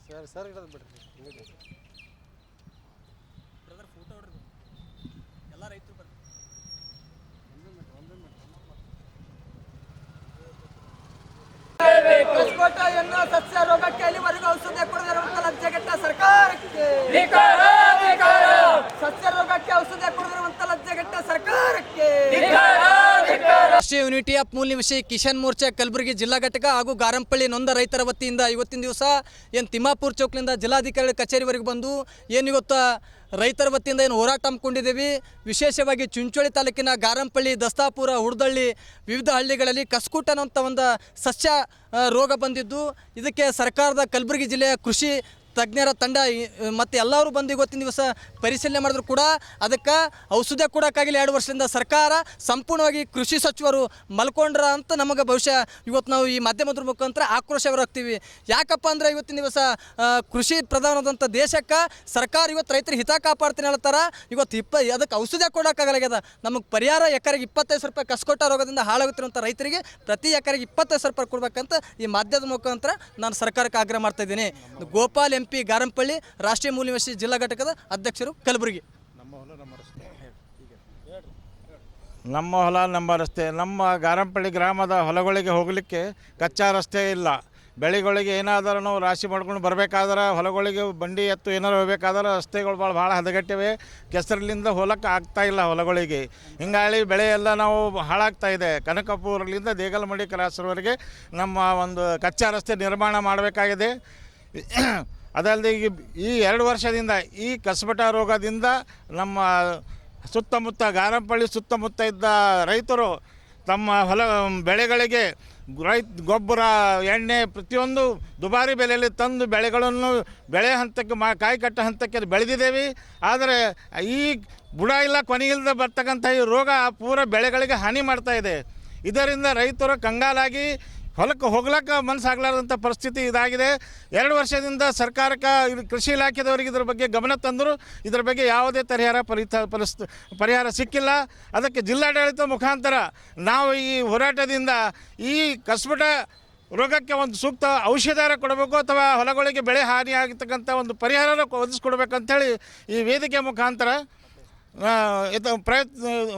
Sir ಇಡೋದು ಬಿಡ್ರಿ brother photo ಹೊಡ್ರಿ ಎಲ್ಲ ರೈತರು ಬರ್ರಿ ಹೊಸಕೋಟೆಯನ್ನು ಸಸ್ಯ ರೋಗಕ್ಕೆ ಇಲ್ಲಿವರೆಗೂ ಔಷಧಿ ಕೊಡದಿರುವಂತ ಲಜ್ಜೆಗೆಟ್ಟ ಸರ್ಕಾರಕ್ಕೆ ಸಸ್ಯ ರೋಗಕ್ಕೆ ಔಷಧಿ ಕೊಡದಿರುವಂತ ಲಜ್ಜೆಗೆಟ್ಟ ಸರ್ಕಾರಕ್ಕೆ ರಾಷ್ಟ್ರೀಯ ಯೂನಿಟಿ ಆಫ್ ಮೂಲ ನಿವಾಸಿ ಕಿಸಾನ್ ಮೋರ್ಚಾ ಕಲಬುರಗಿ ಜಿಲ್ಲಾ ಘಟಕ ಹಾಗೂ ಗಾರಂಪಳ್ಳಿ ನೊಂದ ರೈತರ ವತಿಯಿಂದ ಇವತ್ತಿನ ದಿವಸ ಏನು ತಿಮ್ಮಾಪುರ ಚೌಕ್ನಿಂದ ಜಿಲ್ಲಾಧಿಕಾರಿ ಕಚೇರಿವರೆಗೆ ಬಂದು ಏನು ಇವತ್ತು ರೈತರ ವತಿಯಿಂದ ಏನು ಹೋರಾಟ ಹಮ್ಮಿಕೊಂಡಿದ್ದೇವೆ. ವಿಶೇಷವಾಗಿ ಚುಂಚೋಳಿ ತಾಲೂಕಿನ ಗಾರಂಪಳ್ಳಿ, ದಸ್ತಾಪುರ, ಹುಡ್ದಳ್ಳಿ ವಿವಿಧ ಹಳ್ಳಿಗಳಲ್ಲಿ ಕಸ್ಕೂಟ ಅನ್ನೋಂಥ ಒಂದು ಸಸ್ಯ ರೋಗ ಬಂದಿದ್ದು, ಇದಕ್ಕೆ ಸರ್ಕಾರದ ಕಲಬುರಗಿ ಜಿಲ್ಲೆಯ ಕೃಷಿ ತಜ್ಞರ ತಂಡ ಮತ್ತು ಎಲ್ಲರೂ ಬಂದು ಇವತ್ತಿನ ದಿವಸ ಪರಿಶೀಲನೆ ಮಾಡಿದ್ರು ಕೂಡ ಅದಕ್ಕೆ ಔಷಧ ಕೊಡೋಕ್ಕಾಗಿಲ್ಲ. 2 ವರ್ಷದಿಂದ ಸರ್ಕಾರ ಸಂಪೂರ್ಣವಾಗಿ ಕೃಷಿ ಸಚಿವರು ಮಲ್ಕೊಂಡ್ರ ಅಂತ ನಮಗೆ ಬಹುಶಃ ಇವತ್ತು ನಾವು ಈ ಮಾಧ್ಯಮದ ಮುಖಾಂತರ ಆಕ್ರೋಶ ವ್ಯಕ್ತೀವಿ. ಯಾಕಪ್ಪ ಅಂದರೆ ಇವತ್ತಿನ ದಿವಸ ಕೃಷಿ ಪ್ರಧಾನವಾದಂಥ ದೇಶಕ್ಕೆ ಸರ್ಕಾರ ಇವತ್ತು ರೈತರ ಹಿತ ಕಾಪಾಡ್ತೀನಿ ಹೇಳ್ತಾರೆ. ಇವತ್ತು ಅದಕ್ಕೆ ಔಷಧ ಕೊಡೋಕ್ಕಾಗಲಾಗ್ಯದ. ನಮಗೆ ಪರಿಹಾರ ಎಕರೆಗೆ 25,000 ರೂಪಾಯಿ ಕಸ್ಕೋಟ ರೋಗದಿಂದ ಹಾಳಾಗುತ್ತಿರುವಂಥ ರೈತರಿಗೆ ಪ್ರತಿ ಎಕರೆಗೆ 25,000 ರೂಪಾಯಿ ಕೊಡಬೇಕಂತ ಈ ಮಾಧ್ಯಮದ ಮುಖಾಂತರ ನಾನು ಸರ್ಕಾರಕ್ಕೆ ಆಗ್ರಹ ಮಾಡ್ತಾಯಿದ್ದೀನಿ. ಗೋಪಾಲ್ MP ಗಾರಂಪಳ್ಳಿ, ರಾಷ್ಟ್ರೀಯ ಮೂಲ ನಿವಾಸಿ ಜಿಲ್ಲಾ ಘಟಕದ ಅಧ್ಯಕ್ಷರು, ಕಲಬುರಗಿ. ನಮ್ಮ ಹೊಲ ನಮ್ಮ ರಸ್ತೆ, ನಮ್ಮ ಗಾರಂಪಳ್ಳಿ ಗ್ರಾಮದ ಹೊಲಗಳಿಗೆ ಹೋಗಲಿಕ್ಕೆ ಕಚ್ಚಾ ರಸ್ತೆ ಇಲ್ಲ. ಬೆಳೆಗಳಿಗೆ ಏನಾದರೂ ನಾವು ರಾಶಿ ಮಾಡ್ಕೊಂಡು ಬರಬೇಕಾದ್ರೆ ಹೊಲಗಳಿಗೆ ಬಂಡಿ ಎತ್ತು ಏನಾರು ಹೋಗ್ಬೇಕಾದ್ರೆ ರಸ್ತೆಗಳು ಭಾಳ ಹದಗೆಟ್ಟಿವೆ. ಕೆಸರಿನಿಂದ ಹೋಲಕ್ಕೆ ಆಗ್ತಾಯಿಲ್ಲ ಹೊಲಗಳಿಗೆ. ಹಿಂಗಾಗಿ ಬೆಳೆ ಎಲ್ಲ ನಾವು ಹಾಳಾಗ್ತಾಯಿದೆ. ಕನಕಪುರದಿಂದ ದೇಗಲಮಡಿ ಕ್ರಾಸ್ವರೆಗೆ ನಮ್ಮ ಒಂದು ಕಚ್ಚಾ ರಸ್ತೆ ನಿರ್ಮಾಣ ಮಾಡಬೇಕಾಗಿದೆ. ಅದಲ್ಲದೆ ಈ 2 ವರ್ಷದಿಂದ ಈ ಕಸ್ಬಟ ರೋಗದಿಂದ ನಮ್ಮ ಸುತ್ತಮುತ್ತ ಗಾರಂಪಳ್ಳಿ ಸುತ್ತಮುತ್ತ ಇದ್ದ ರೈತರು ತಮ್ಮ ಬೆಳೆಗಳಿಗೆ ಗೊಬ್ಬರ, ಎಣ್ಣೆ ಪ್ರತಿಯೊಂದು ದುಬಾರಿ ಬೆಲೆಯಲ್ಲಿ ತಂದು ಬೆಳೆಗಳನ್ನು ಬೆಳೆ ಹಂತಕ್ಕೆ ಕಾಯಿ ಕಟ್ಟ ಹಂತಕ್ಕೆ ಬೆಳೆದಿದ್ದೇವೆ. ಆದರೆ ಈ ಬುಡ ಇಲ್ಲ ಕೊನೆಯಿಲ್ಲದೆ ಬರ್ತಕ್ಕಂಥ ಈ ರೋಗ ಪೂರ ಬೆಳೆಗಳಿಗೆ ಹಾನಿ ಮಾಡ್ತಾಯಿದೆ. ಇದರಿಂದ ರೈತರು ಕಂಗಾಲಾಗಿ ಹೊಲಕ್ಕೆ ಹೋಗ್ಲಿಕ್ಕೆ ಮನಸ್ಸಾಗಲಾರ್ದಂಥ ಪರಿಸ್ಥಿತಿ ಇದಾಗಿದೆ. 2 ವರ್ಷದಿಂದ ಸರ್ಕಾರಕ್ಕೆ ಕೃಷಿ ಇಲಾಖೆದವರಿಗೆ ಇದ್ರ ಬಗ್ಗೆ ಗಮನ ತಂದರು. ಇದರ ಬಗ್ಗೆ ಯಾವುದೇ ಪರಿಹಾರ ಸಿಕ್ಕಿಲ್ಲ. ಅದಕ್ಕೆ ಜಿಲ್ಲಾಡಳಿತ ಮುಖಾಂತರ ನಾವು ಈ ಹೋರಾಟದಿಂದ ಈ ಕಸ್ಬಟ ರೋಗಕ್ಕೆ ಒಂದು ಸೂಕ್ತ ಔಷಧಾರ ಕೊಡಬೇಕು ಅಥವಾ ಹೊಲಗಳಿಗೆ ಬೆಳೆ ಹಾನಿಯಾಗತಕ್ಕಂಥ ಒಂದು ಪರಿಹಾರ ಒದಗಿಸ್ಕೊಡ್ಬೇಕಂತೇಳಿ ಈ ವೇದಿಕೆ ಮುಖಾಂತರ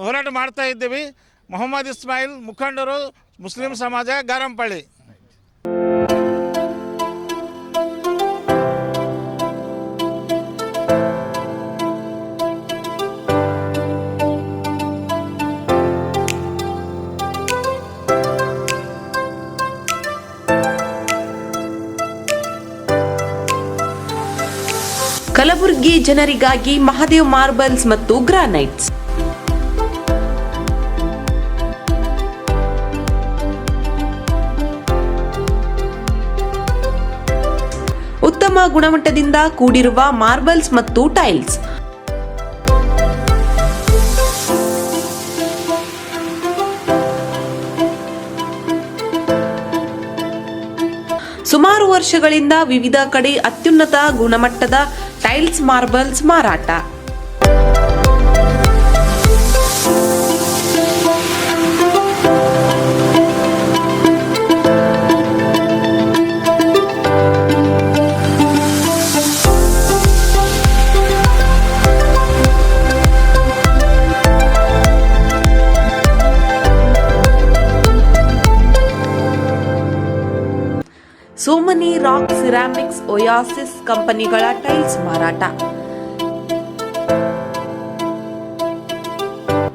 ಹೋರಾಟ ಮಾಡ್ತಾ ಇದ್ದೀವಿ. ಮೊಹಮ್ಮದ್ ಇಸ್ಮಾಯಿಲ್, ಮುಖಂಡರು, ಮುಸ್ಲಿಂ ಸಮಾಜ, ಗಾರಂಪಳ್ಳಿ. ಕಲಬುರಗಿ ಜನರಿಗಾಗಿ ಮಹಾದೇವ್ ಮಾರ್ಬಲ್ಸ್ ಮತ್ತು ಗ್ರಾನೈಟ್ಸ್. ಉತ್ತಮ ಗುಣಮಟ್ಟದಿಂದ ಕೂಡಿರುವ ಮಾರ್ಬಲ್ಸ್ ಮತ್ತು ಟೈಲ್ಸ್. ಸುಮಾರು ವರ್ಷಗಳಿಂದ ವಿವಿಧ ಕಡೆ ಅತ್ಯುನ್ನತ ಗುಣಮಟ್ಟದ ಟೈಲ್ಸ್, ಮಾರ್ಬಲ್ಸ್ ಮಾರಾಟ. ಸೋಮನಿ ರಾಕ್, ಸಿರಾಮಿಕ್ಸ್, ಒಯಾಸಿಸ್ ಕಂಪನಿಗಳ ಟೈಲ್ಸ್ ಮಾರಾಟ.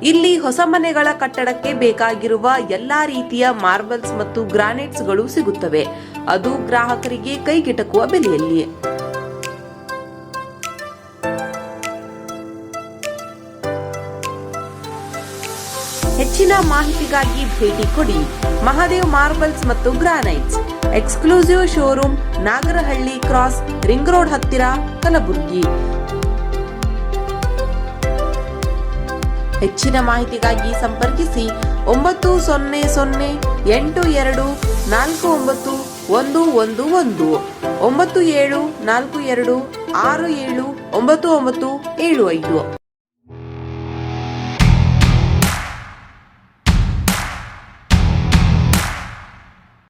ಇಲ್ಲಿ ಹೊಸ ಮನೆಗಳ ಕಟ್ಟಡಕ್ಕೆ ಬೇಕಾಗಿರುವ ಎಲ್ಲಾ ರೀತಿಯ ಮಾರ್ಬಲ್ಸ್ ಮತ್ತು ಗ್ರಾನೈಟ್ಸ್ಗಳು ಸಿಗುತ್ತವೆ. ಅದು ಗ್ರಾಹಕರಿಗೆ ಕೈಗೆಟಕುವ ಬೆಲೆಯಲ್ಲಿ. ಹೆಚ್ಚಿನ ಮಾಹಿತಿಗಾಗಿ ಭೇಟಿ ಕೊಡಿ. ಮಹಾದೇವ್ ಮಾರ್ಬಲ್ಸ್ ಮತ್ತು granites, exclusive showroom, Nagarahalli cross, ring road ಹತ್ತಿರ, ಕಲಬುರಗಿ. ಹೆಚ್ಚಿನ ಮಾಹಿತಿಗಾಗಿ ಸಂಪರ್ಕಿಸಿ 9008249111 9742679975.